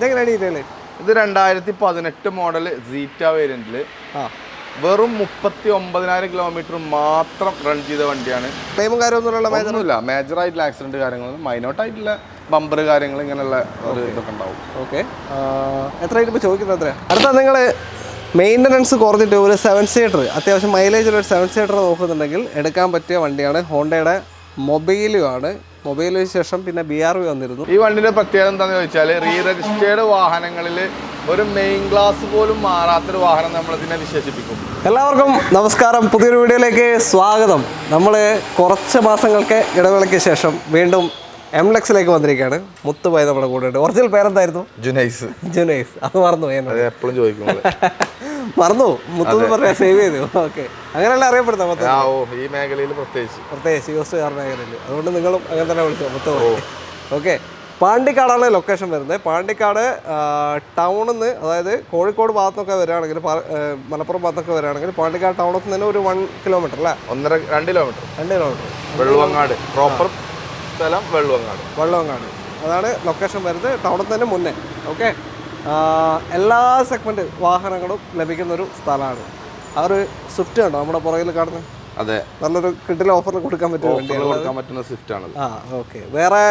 ഇതെങ്ങനെ ഡീറ്റെയിൽ? ഇത് 2018 മോഡൽ സീറ്റ വേരിയന്റിൽ വെറും 39,000 കിലോമീറ്റർ മാത്രം റൺ ചെയ്ത വണ്ടിയാണ്. ക്ലെയിമും കാര്യമൊന്നുമില്ല, മേജറായിട്ടുള്ള ആക്സിഡന്റ് കാര്യങ്ങളൊന്നും, മൈനോട്ടായിട്ടുള്ള ബമ്പർ കാര്യങ്ങൾ ഇങ്ങനെയുള്ള ഒരു ഇതൊക്കെ ഉണ്ടാവും. ഓക്കെ, എത്ര ഇപ്പോൾ ചോദിക്കുന്നത്? എത്ര? അടുത്ത നിങ്ങൾ മെയിൻ്റനൻസ് കുറഞ്ഞിട്ട് ഒരു 7 സീറ്റർ അത്യാവശ്യം മൈലേജിൽ ഒരു 7 സീറ്റർ നോക്കുന്നുണ്ടെങ്കിൽ എടുക്കാൻ പറ്റിയ വണ്ടിയാണ്. ഹോണ്ടയുടെ മൊബൈലും ആണ്. മൊബൈലിന് ശേഷം പിന്നെ BRV വന്നിരുന്നു. ഈ വണ്ടിയുടെ പ്രത്യേകത എന്താണെന്ന് ചോദിച്ചാൽ, റീ രജിസ്റ്റേർഡ് വാഹനങ്ങളിൽ ഒരു മെയിൻ ഗ്ലാസ് പോലും മാറാത്തൊരു വാഹനം നമ്മൾ ഇതിനെ വിശേഷിപ്പിക്കും. എല്ലാവർക്കും നമസ്കാരം, പുതിയൊരു വീഡിയോയിലേക്ക് സ്വാഗതം. നമ്മൾ കുറച്ച് മാസങ്ങൾക്ക് ഇടവേളയ്ക്ക് ശേഷം വീണ്ടും MLEXലേക്ക് വന്നിരിക്കുകയാണ്. മുത്തുപോയി നമ്മുടെ കൂടെ ഉണ്ട്. ഒറിജിനൽ പേരെന്തായിരുന്നു? ജുനൈസ്. അത് മറന്നു എപ്പോഴും ചോദിക്കുന്നത് മറന്നു. മുത്തു പറയാൻ സേവ് ചെയ്തു. ഓക്കെ, അങ്ങനെയല്ല അറിയപ്പെടുന്നത് ഈ മേഖലയിൽ പ്രത്യേകിച്ച് യൂസ് കാർ മേഖലയിൽ. അതുകൊണ്ട് നിങ്ങളും അങ്ങനെ തന്നെ വിളിച്ചോ മുത്തു. ഓക്കെ, പാണ്ടിക്കാടാണ് ലൊക്കേഷൻ വരുന്നത്. പാണ്ടിക്കാട് ടൗണിൽ നിന്ന്, അതായത് കോഴിക്കോട് ഭാഗത്തൊക്കെ വരികയാണെങ്കിൽ, മലപ്പുറം ഭാഗത്തൊക്കെ വരികയാണെങ്കിൽ പാണ്ടിക്കാട് ടൗണിൽ നിന്ന് ഒരു 1 കിലോമീറ്റർ അല്ലേ? 2 കിലോമീറ്റർ. വെള്ളുവങ്ങാട് പ്രോപ്പർ സ്ഥലം വെള്ളുവങ്ങാട് അതാണ് ലൊക്കേഷൻ വരുന്നത്, ടൗണിൽ തന്നെ മുന്നേ. ഓക്കെ, എല്ലാ സെഗ്മെൻറ്റ് വാഹനങ്ങളും ലഭിക്കുന്നൊരു സ്ഥലമാണ്. ആ ഒരു സ്വിഫ്റ്റ് കണ്ടോ നമ്മുടെ പുറകിൽ കാണുന്നത്? അതെ, നല്ലൊരു കിട്ടിലെ ഓഫറിൽ കൊടുക്കാൻ പറ്റുന്ന സ്വിഫ്റ്റ് ആണ്. ഓക്കെ, വേറെ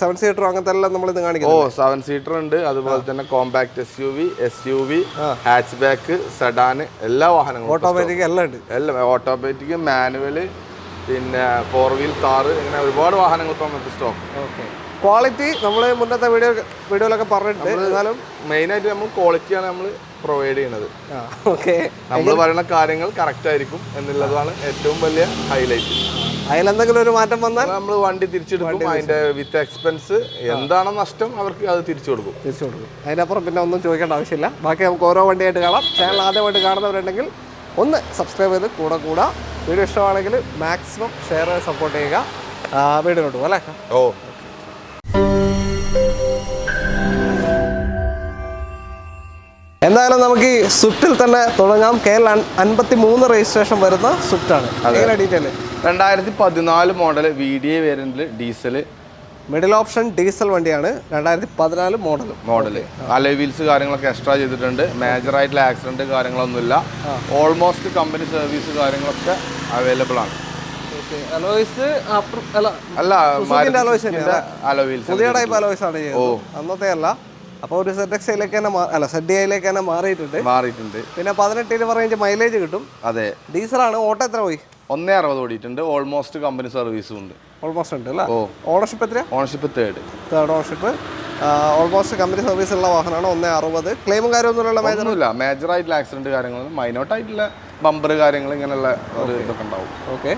7 സീറ്റർ അങ്ങനത്തെ എല്ലാം നമ്മൾ ഇത് കാണിക്കും. 7 സീറ്റർ ഉണ്ട്. അതുപോലെ തന്നെ compact SUV, hatch back, sedan, എല്ലാ വാഹനങ്ങളും ഓട്ടോമാറ്റിക് എല്ലാം ഉണ്ട്. എല്ലാം ഓട്ടോമാറ്റിക്, മാനുവല്, പിന്നെ 4 വീൽ കാറ്, ഇങ്ങനെ ഒരുപാട് വാഹനങ്ങൾ ഇപ്പം നമുക്ക് സ്റ്റോക്ക്. ഓക്കെ, ക്വാളിറ്റി നമ്മൾ മുന്നത്തെ വീഡിയോയിലൊക്കെ പറഞ്ഞിട്ടുണ്ട്. എന്നാലും മെയിനായിട്ട് നമ്മൾ ക്വാളിറ്റിയാണ് നമ്മൾ പ്രൊവൈഡ് ചെയ്യുന്നത്. ഓക്കെ, നമ്മൾ പറയുന്ന കാര്യങ്ങൾ കറക്റ്റ് ആയിരിക്കും എന്നുള്ളതാണ് ഏറ്റവും വലിയ ഹൈലൈറ്റ്. അതിലെന്തെങ്കിലും ഒരു മാറ്റം വന്നാൽ നമ്മൾ വണ്ടി തിരിച്ചെടുക്കും. അതിന്റെ വിത്ത് എക്സ്പെൻസ് എന്താണോ നഷ്ടം അവർക്ക് അത് തിരിച്ചു കൊടുക്കും. അതിനപ്പുറം പിന്നെ ഒന്നും ചോദിക്കേണ്ട ആവശ്യമില്ല. ബാക്കി നമുക്ക് ഓരോ വണ്ടിയായിട്ട് കാണാം. ചാനൽ ആദ്യമായിട്ട് കാണുന്നവരുണ്ടെങ്കിൽ ഒന്ന് സബ്സ്ക്രൈബ് ചെയ്ത് കൂടെ വീഡിയോ ഇഷ്ടമാണെങ്കിൽ മാക്സിമം ഷെയർ ചെയ്ത് സപ്പോർട്ട് ചെയ്യുക. വീഡിയോട്ട് പോകും അല്ലേ? എന്തായാലും നമുക്ക് ഈ സ്വിഫ്റ്റിൽ തന്നെ തുടങ്ങാം. KL 53 രജിസ്ട്രേഷൻ വരുന്ന സ്വിഫ്റ്റ് ആണ്. ഡീറ്റെയിൽ 2014 മോഡൽ VDA വേരിയന്റിൽ ഡീസൽ, മിഡിൽ ഓപ്ഷൻ ഡീസൽ വണ്ടിയാണ്. 2014 മോഡൽ. അലോയ് വീൽസ് കാര്യങ്ങളൊക്കെ എക്സ്ട്രാ ചെയ്തിട്ടുണ്ട്. മേജർ ആയിട്ടുള്ള ആക്സിഡന്റ് കാര്യങ്ങളൊന്നുമില്ല. ഓൾമോസ്റ്റ് കമ്പനി സർവീസ് കാര്യങ്ങളൊക്കെ അവൈലബിൾ ആണ്. പുതിയ ടൈപ്പ് അലോയ്സ് ആണ് അന്നത്തെ അല്ല. അപ്പോൾ ഒരു ZXയിലേക്ക് തന്നെ ZDiയിലേക്ക് തന്നെ മാറിയിട്ടുണ്ട്. പിന്നെ 18 റേഞ്ച് മൈലേജ് കിട്ടും. അതെ, ഡീസലാണ്. ഓട്ടോ എത്ര പോയി? 160 ഓടിയിട്ടുണ്ട്. ഓൾമോസ്റ്റ് കമ്പനി സർവീസും ഉണ്ട്. ഓൾമോസ്റ്റ് ഉണ്ട് അല്ലേ? ഓണർഷിപ്പ് എത്രയാ? Ownership third ownership. Almost company service ഉള്ള വാഹനമാണ്. 160. ക്ലെയിമും കാര്യമൊന്നുമില്ല. മേജർ ആയിട്ടുള്ള ആക്സിഡന്റ് കാര്യങ്ങളൊന്നും, മൈനോട്ടായിട്ടുള്ള ബമ്പർ കാര്യങ്ങൾ ഇങ്ങനെയുള്ള ഒരു ഇതൊക്കെ ഉണ്ടാവും. ഓക്കെ,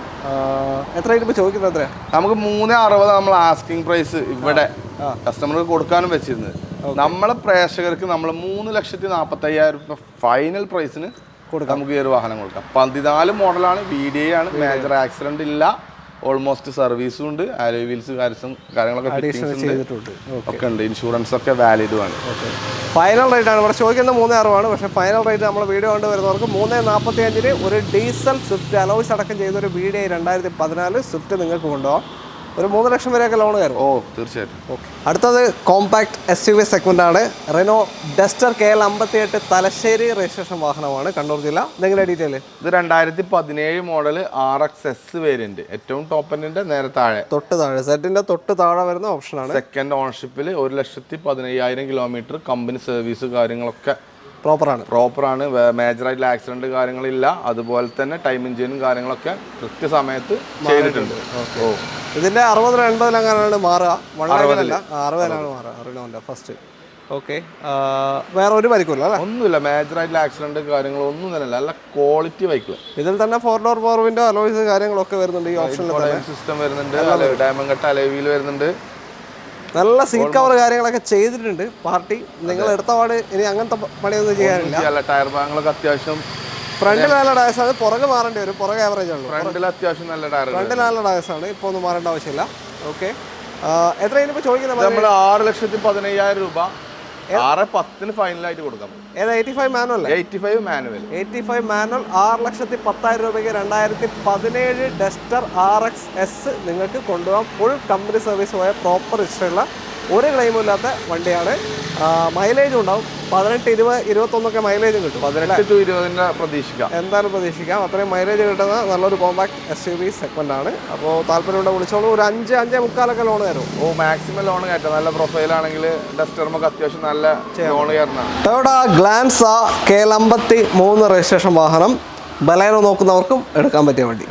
എത്രയായിട്ട് ഇപ്പോൾ ചോദിക്കുന്നത്? എത്ര? നമുക്ക് 360 നമ്മൾ ആസ്കിംഗ് പ്രൈസ് ഇവിടെ കസ്റ്റമർക്ക് കൊടുക്കാനും വെച്ചിരുന്നത്. നമ്മളെ പ്രേക്ഷകർക്ക് നമ്മൾ 3,40,000 രൂപ ഫൈനൽ പ്രൈസിന് നമുക്ക് ഈ ഒരു വാഹനം കൊടുക്കാം. 14 മോഡലാണ്, VDA ആണ്, മേജർ ആക്സിഡന്റ് ഇല്ല, ഓൾമോസ്റ്റ് സർവീസും ഉണ്ട്, അലോയ് വീൽസ് കാര്യങ്ങളൊക്കെ ഒക്കെ ഉണ്ട്, ഇൻഷുറൻസ് ഒക്കെ വാലിഡും ആണ്. ഫൈനൽ റേറ്റ് ആണ് ഇവിടെ ചോദിക്കുന്നത് 360 പക്ഷേ ഫൈനൽ റേറ്റ് നമ്മൾ വീഡിയോ കൊണ്ട് വരുന്നവർക്ക് 345 ഒരു ഡീസൽ സ്വിഫ്റ്റ് അലോയ്സ് അടക്കം ചെയ്തൊരു VDA 2014 സ്വിഫ്റ്റ് നിങ്ങൾക്ക് കൊണ്ടുപോകാം. ഒരു 3 ലക്ഷം വരെയൊക്കെ ലോൺ കയറും. തീർച്ചയായിട്ടും. ഓക്കെ, അടുത്തത് കോമ്പാക്ട് SUV സെഗ്മെന്റ് ആണ്. Renault Duster KL 58 Thalassery registration വാഹനമാണ്, കണ്ണൂർ ജില്ല. ഇതെങ്ങനെ ഡീറ്റെയിൽ? ഇത് 2017 മോഡൽ RXS വേരിയന്റ്, ഏറ്റവും ടോപ്പ് എൻഡിന്റെ നേരെ താഴെ സെറ്റിന്റെ തൊട്ട് താഴെ വരുന്ന ഓപ്ഷനാണ്. സെക്കൻഡ് ഓണർഷിപ്പിൽ 1,15,000 കിലോമീറ്റർ, കമ്പനി സർവീസ് കാര്യങ്ങളൊക്കെ പ്രോപ്പറാണ്. മേജറായിട്ടുള്ള ആക്സിഡന്റ് കാര്യങ്ങളില്ല. അതുപോലെ തന്നെ ടൈം എഞ്ചിനും കാര്യങ്ങളൊക്കെ കൃത്യസമയത്ത് ചെയ്തിട്ടുണ്ട്. ഇതിന്റെ 60-80 അങ്ങനെയാണ് മാറുക. 60-ലാണ് മാറുക ഫസ്റ്റ്. ഓക്കെ, വേറെ ഒരു പരിക്കില്ല അല്ലേ? ഒന്നുമില്ല, മേജറായിട്ടുള്ള ആക്സിഡന്റ് കാര്യങ്ങളൊന്നും തന്നെ നല്ല ക്വാളിറ്റി ബൈക്കിൽ. ഇതിൽ തന്നെ 4 ഡോർ പവർ വിൻഡോ അലോയ്സ് കാര്യങ്ങളൊക്കെ വരുന്നുണ്ട്. ഈ ഓപ്ഷനിൽ സിസ്റ്റം വരുന്നുണ്ട്, ഡയമണ്ട് കട്ട് അലോയ് വീൽ വരുന്നുണ്ട്. നല്ല സീറ്റ് കവർ കാര്യങ്ങളൊക്കെ ചെയ്തിട്ടുണ്ട് പാർട്ടി. നിങ്ങൾ എടുത്ത പാട് ഇനി അങ്ങനത്തെ പണിയൊന്നും ചെയ്യാനില്ല. ടയർ ഭാഗങ്ങളൊക്കെ അത്യാവശ്യം ഫ്രണ്ടിൽ നല്ല ടയർസ് ആണ്, പുറകെ മാറേണ്ടി വരും. പുറകെ ആവറേജ് ആണ്. ഫ്രണ്ടിൽ അത്യാവശ്യം നല്ല ടയർ, ഫ്രണ്ടിൽ നല്ല ടയർസ് ആണ്. ഇപ്പോൾ ഒന്നും മാറേണ്ട ആവശ്യമില്ല. ഓക്കെ, എത്രയാണ് ഇപ്പോൾ ചോദിക്കുന്നത്? നമ്മൾ 6,15,000 രൂപ 6,10 ഫൈനലായിട്ട് കൊടുക്കാം. ഏതാ? 85 മാനുവൽ. 85 മാനുവൽ 6,10,000 രൂപയ്ക്ക് 2017 ഡസ്റ്റർ RXS നിങ്ങൾക്ക് കൊണ്ടുപോകാം. ഫുൾ കമ്പനി സർവീസ് പോയ പ്രോപ്പർ ഹിസ്റ്ററിയുള്ള ഒരു ക്ലെയിമും ഇല്ലാത്ത വണ്ടിയാണ്. മൈലേജും ഉണ്ടാവും, 18, 20, 21 മൈലേജും കിട്ടും. 18 to 20 പ്രതീക്ഷിക്കാം, എന്തായാലും പ്രതീക്ഷിക്കാം. അത്രയും മൈലേജ് കിട്ടുന്ന നല്ലൊരു കോമ്പാക്ട് SUV സെഗ്മെന്റ് ആണ്. അപ്പോൾ താല്പര്യമുണ്ട് വിളിച്ചോളൂ. ഒരു 5-5.25 ലോൺ തരും. മാക്സിമം ലോൺ കയറ്റാം. നല്ല പ്രൊഫൈലാണെങ്കിൽ ഡസ്റ്റർമൊക്കെ അത്യാവശ്യം നല്ല ലോൺ കയറുന്നതാണ്. ടൊയോട്ട ഗ്ലാൻസ KL53 രജിസ്ട്രേഷൻ വാഹനം. ബലേനോ നോക്കുന്നവർക്കും എടുക്കാൻ പറ്റിയ വണ്ടി.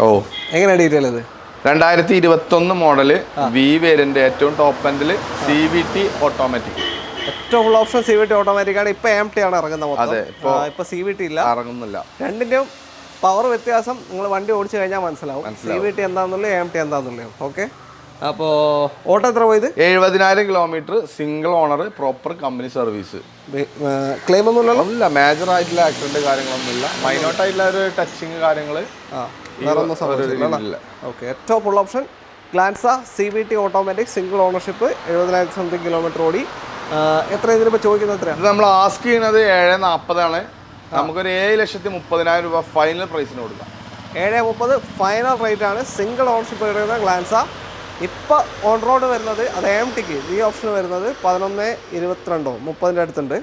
എങ്ങനെയാണ് ഡീറ്റെയിൽ ഇത്? 2021 മോഡല് വി വേരിയന്റ്, ഏറ്റവും ടോപ്പ് എൻഡിൽ CVT ഓട്ടോമാറ്റിക്. ഏറ്റവും ഫുൾ ഓപ്ഷൻ CVT ഓട്ടോമാറ്റിക് ആണ്. ഇപ്പൊ AMT ആണ് ഇറങ്ങുന്നത്. അതെ, ഇപ്പൊ CVT ഇല്ല, ഇറങ്ങുന്നില്ല. രണ്ടിന്റെയും പവർ വ്യത്യാസം നിങ്ങൾ വണ്ടി ഓടിച്ചു കഴിഞ്ഞാൽ മനസ്സിലാവും. CVT എന്താണെന്നുള്ളത്, AMT എന്താണെന്നുള്ളത്. ഓക്കെ, അപ്പോൾ ഓട്ടോ എത്ര പോയത്? 70,000 kilometre, single owner, proper company service. Claim ഒന്നുമില്ലല്ലോ? ഇല്ല, മേജർ ആയിട്ടുള്ള ആക്സിഡന്റ് കാര്യങ്ങളൊന്നുമില്ല. മൈനോട്ടായിട്ടുള്ള ഒരു ടച്ചിങ് കാര്യങ്ങൾ വേറൊന്നും സംഭവിച്ചില്ല. ഓക്കെ, ഏറ്റവും full option Glanza CVT automatic, single ownership, 70,000 something kilometre ഓടി. എത്ര ഇതിനിപ്പോൾ ചോദിക്കുന്നത്? എത്രയാണ് ഇത് നമ്മൾ ആസ്ക് ചെയ്യുന്നത് 740 ആണ്. നമുക്കൊരു 7,30,000 രൂപ ഫൈനൽ പ്രൈസിന് കൊടുക്കാം. 730 ഫൈനൽ റേറ്റ് ആണ്. സിംഗിൾ ഓണർഷിപ്പ് എടുക്കുന്ന ഗ്ലാൻസ. ഇപ്പോൾ ഓൺ റോഡ് വരുന്നത്, അത് AMTക്ക് ഈ ഓപ്ഷൻ വരുന്നത് 11-22-30 അടുത്തുണ്ട്.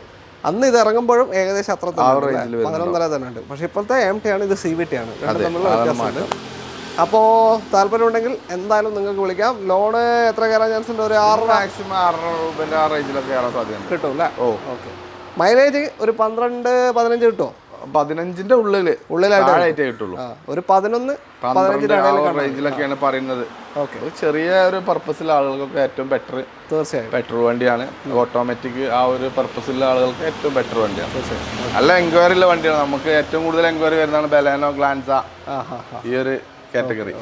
അന്ന് ഇത് ഇറങ്ങുമ്പോഴും ഏകദേശം അത്ര 11.5 തന്നെ ഉണ്ട്. പക്ഷെ ഇപ്പോഴത്തെ AMT ആണ്, ഇത് CVT ആണ്. രണ്ടും തമ്മിലുള്ള വ്യത്യാസമുണ്ട്. അപ്പോൾ താല്പര്യമുണ്ടെങ്കിൽ എന്തായാലും നിങ്ങൾക്ക് വിളിക്കാം. ലോണ് എത്ര കയറാൻ ചാൻസ് ഉണ്ട്? ഒരു 6, മാക്സിമം 6 രൂപ ആ റേഞ്ചിലൊക്കെ കയറാൻ സാധ്യത കിട്ടും അല്ലേ? ഓക്കെ. മൈലേജ് ഒരു 12-15 കിട്ടുമോ? 15ന്റെ ഉള്ളിലായിട്ട് കിട്ടുള്ളൂ. ഒരു 11-15 റേഞ്ചിലൊക്കെയാണ് പറയുന്നത്. ഓക്കെ, ചെറിയ ഒരു പർപ്പസിലുള്ള ആളുകൾക്കൊക്കെ ഏറ്റവും ബെറ്റർ തീർച്ചയായും പെട്രോൾ വണ്ടിയാണ്. ഓട്ടോമാറ്റിക് ആ ഒരു പർപ്പസിലുള്ള ആളുകൾക്ക് ഏറ്റവും ബെറ്റർ വണ്ടിയാണ്. നല്ല എൻക്വയറി ഉള്ള വണ്ടിയാണ്. നമുക്ക് ഏറ്റവും കൂടുതൽ എൻക്വയറി വരുന്നതാണ് ബലേനോ, ഗ്ലാൻസ, ഈ ഒരു കാറ്റഗറി.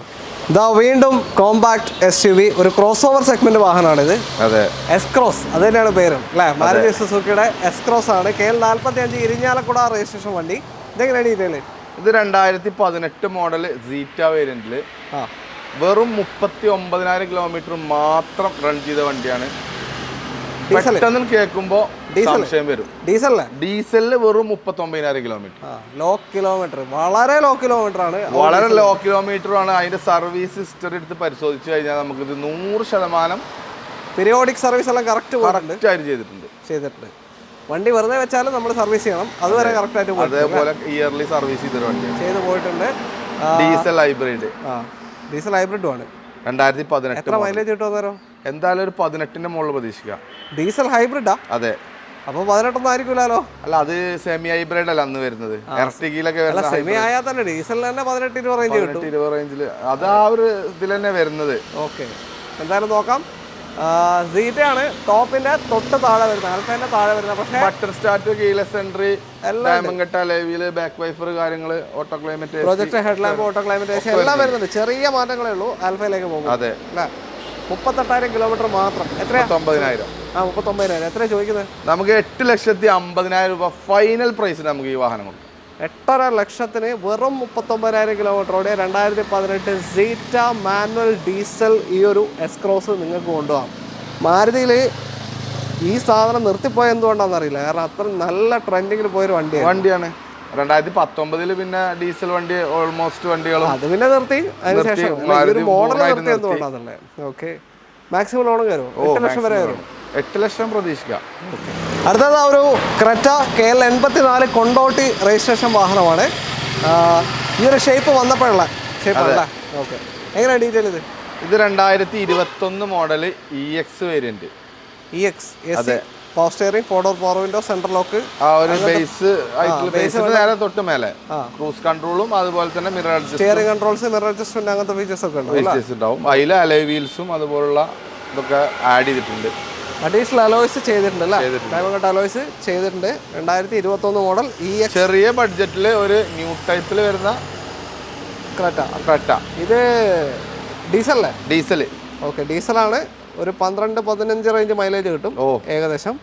ഇതാ വീണ്ടും കോമ്പാക്ട് SUV, ഒരു ക്രോസ് ഓവർ സെഗ്മെന്റ് വാഹനമാണിത്. അതെ, S-Cross, അത് തന്നെയാണ് പേരും അല്ലേ? മാരുതി സുസുക്കിയുടെ S-Cross ആണ്. KL45 ഇരിഞ്ഞാലക്കുട രജിസ്ട്രേഷൻ വണ്ടി. ഇതെങ്ങനെയാണ് ഡീറ്റെയിൽ? ഇത് 2018 മോഡൽ സീറ്റ വേരിയന്റില് വെറും 39,000 കിലോമീറ്റർ മാത്രം റൺ ചെയ്ത വണ്ടിയാണ്. പെട്ടെന്ന് കേൾക്കുമ്പോൾ സംശയം വരും. ഡീസലില് വെറും 39,000 കിലോമീറ്റർ. ലോ കിലോമീറ്റർ, വളരെ ലോ കിലോമീറ്റർ ആണ്. വളരെ ലോ കിലോമീറ്റർ ആണ്. അതിന്റെ സർവീസ് ഹിസ്റ്ററി എടുത്ത് പരിശോധിച്ചു കഴിഞ്ഞാൽ നമുക്ക് ഇത് 100% പീരിയോഡിക് സർവീസ് എല്ലാം കറക്റ്റ് ചെയ്തിട്ടുണ്ട്. വണ്ടി വെറുതെ വെച്ചാലും നമ്മൾ സർവീസ് ചെയ്യണം. അതുവരെ കറക്റ്റ് ആയിട്ട് അതേപോലെ ഇയർലി സർവീസ് ചെയ്ത് പോയിട്ടുണ്ട്. ഡീസൽ ഹൈബ്രിഡ്, ഡീസൽ ഹൈബ്രിഡും ആണ്. 2018. എത്ര മൈലേജ് കിട്ടുമോ? എന്തായാലും ഒരു 18ന്റെ മുകളിൽ പ്രതീക്ഷിക്കാം. ഡീസൽ ഹൈബ്രിഡാ? അതെ. അപ്പൊ 18 ആയിരിക്കുമല്ലോ. അല്ല, അത് സെമി ഹൈബ്രിഡ് അല്ല അന്ന് വരുന്നത്. സെമി ആയാൽ തന്നെ ഡീസലിന് തന്നെ 18-20 റേഞ്ച് കിട്ടും. 20 റേഞ്ചിൽ അത് ആ ഒരു ഇതിൽ തന്നെ വരുന്നത്. ഓക്കെ, എന്തായാലും നോക്കാം. സീറ്റാണ് ടോപ്പിന്റെ തൊട്ട് താഴെ വരുന്നത്, ആൽഫേന്റെ താഴെ വരുന്നത്. പക്ഷേ butter start, keyless entry, diamond കട്ട, ലെവില്, ബാക്ക് വൈഫർ കാര്യങ്ങൾ, auto climate, project head lamp, auto climate എല്ലാം വരുന്നുണ്ട്. ചെറിയ മാറ്റങ്ങളേ ഉള്ളൂ ആൽഫയിലേക്ക് പോകും. അതെ, അല്ലേ? 38,000 കിലോമീറ്റർ മാത്രം. എത്ര? 39,000. 39,000. എത്ര ചോദിക്കുന്നത്? നമുക്ക് 8,50,000 രൂപ ഫൈനൽ പ്രൈസിന് നമുക്ക് ഈ വാഹനം കൊടുക്കും. 8.5 ലക്ഷത്തിന് വെറും 39,000 കിലോമീറ്ററോടെ 2018 സീറ്റ മാനുവൽ ഡീസൽ ഈ ഒരു S-Cross നിങ്ങൾക്ക് കൊണ്ടുപോകാം. മാരുതിയിൽ ഈ സാധനം നിർത്തിപ്പോയ എന്തുകൊണ്ടാണെന്നറിയില്ല. കാരണം അത്ര നല്ല ട്രെൻഡിങ്ങിൽ പോയൊരു വണ്ടിയാണ്. 2019 പിന്നെ ഡീസൽ വണ്ടി ഓൾമോസ്റ്റ് വണ്ടികളും അത് പിന്നെ നിർത്തി. അതിനുശേഷം ഒരു മോഡൽ നിർത്തി എന്തുകൊണ്ടാണല്ലേ? ഓക്കെ, മാക്സിമം ലോൺ കയറും. 8 ലക്ഷം വരെ കയറും. 8 ലക്ഷം പ്രതീക്ഷിക്കാം. അടുത്തത് ഒരു ക്രെറ്റ KL84 കൊണ്ടോട്ടി രജിസ്ട്രേഷൻ വാഹനമാണ്. ഈ ഒരു ഷേപ്പ് വന്നപ്പോഴുള്ള ഷേപ്പല്ല. ഓക്കെ, എങ്ങനെയാണ് ഡീറ്റെയിൽ ഇത്? ഇത് 2021 model EX variant. EX power steering, 4 door power window, central lock, ആ ഒരു ബേസ് നേരെ തൊട്ട് മേലെ ക്രൂസ് കൺട്രോളും അതുപോലെ തന്നെ mirror adjust, steering controls, mirror adjustment, അങ്ങനത്തെ ഫീച്ചേഴ്സ് ഒക്കെ ഉണ്ടാവും. അതിൽ അലോയ് വീൽസും അതുപോലുള്ള ഇതൊക്കെ ആഡ് ചെയ്തിട്ടുണ്ട്. അഡീഷണൽ അലോയ്സ് ചെയ്തിട്ടുണ്ട് അല്ലേ? ഡയമണ്ട് കട്ട് അലോയ്സ് ചെയ്തിട്ടുണ്ട്. 2021 മോഡൽ EX. ചെറിയ ബഡ്ജറ്റിൽ ഒരു ന്യൂ ടൈപ്പിൽ വരുന്ന ക്രെറ്റ. ഇത് ഡീസലല്ലേ? ഡീസൽ. ഓക്കെ, ഡീസലാണ്. ഒരു 12-15 റേഞ്ച് മൈലേജ് കിട്ടും ഏകദേശം.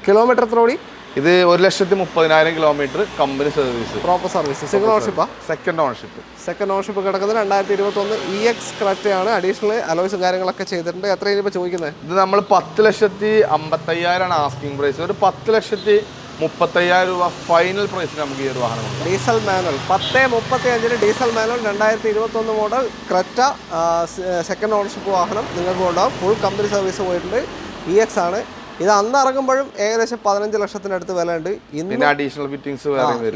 കിലോമീറ്റർ എത്ര ഓടി? ഇത് 1,30,000 kilometre company service, proper service. Single ഓണർഷിപ്പാ? സെക്കൻഡ് ഓണർഷിപ്പ് കിടക്കുന്നത്. 2021 EX ക്രെറ്റയാണ്. അഡീഷണൽ അലോയ്സും കാര്യങ്ങളൊക്കെ ചെയ്തിട്ടുണ്ട്. എത്രയാണ് ഇപ്പോൾ ചോദിക്കുന്നത്? ഇത് നമ്മൾ 10,50,000 ആസ്കിംഗ് പ്രൈസ്. ഒരു 10,30,000 35,000 രൂപ ഫൈനൽ പ്രൈസിന് നമുക്ക് ഈ ഒരു വാഹനം കൊടുക്കാം. Diesel manual 10:35 diesel manual 2021 model Creta second ownership വാഹനം നിങ്ങൾക്ക് ഉണ്ടാവും. ഫുൾ കമ്പനി സർവീസ് പോയിട്ടുണ്ട്. EX ആണ്. ഇത് അന്ന് ഇറങ്ങുമ്പോഴും ഏകദേശം 15 ലക്ഷത്തിനടുത്ത് വില ഉണ്ട്. പിന്നെ അഡീഷണൽ ഫിറ്റിംഗ്സ്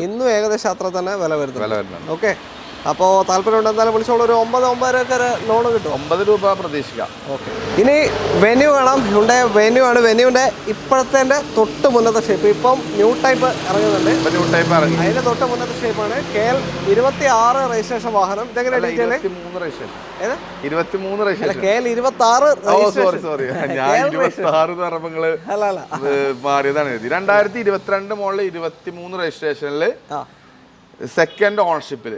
ഇന്നും ഏകദേശം അത്ര തന്നെ വില വരുന്നുണ്ട്. ഓക്കെ, അപ്പോൾ താല്പര്യമുണ്ട് എന്തായാലും വിളിച്ചോളൂ. ഒരു 9,00,000 ലോൺ കിട്ടും. 9 രൂപ പ്രതീക്ഷിക്കാം. ഓക്കെ, ഇനി വെന്യൂ കാണാം. ഹ്യുണ്ടായി വെന്യൂ ആണ്. വെന്യൂവിൻ്റെ ഇപ്പോഴത്തെ തൊട്ട് മുന്നത്തെ ഷേപ്പ്. ഇപ്പം ന്യൂ ടൈപ്പ് ഇറങ്ങുന്നുണ്ട്. ന്യൂ ടൈപ്പ് ഇറങ്ങി. അതിൻ്റെ തൊട്ട് മുന്നത്തെ ഷേപ്പാണ്. KL 26 രജിസ്ട്രേഷൻ വാഹനം. ഇതെങ്ങനെ ഡീറ്റെയിൽ? 23 രജിസ്ട്രേഷൻ. KL 26 സോറി ഞാൻ 26 പറഞ്ഞപ്പോൾ മാറിയതാണ്. 2022 മോഡൽ 23 രജിസ്ട്രേഷനിൽ സെക്കൻഡ് ഓണർഷിപ്പിൽ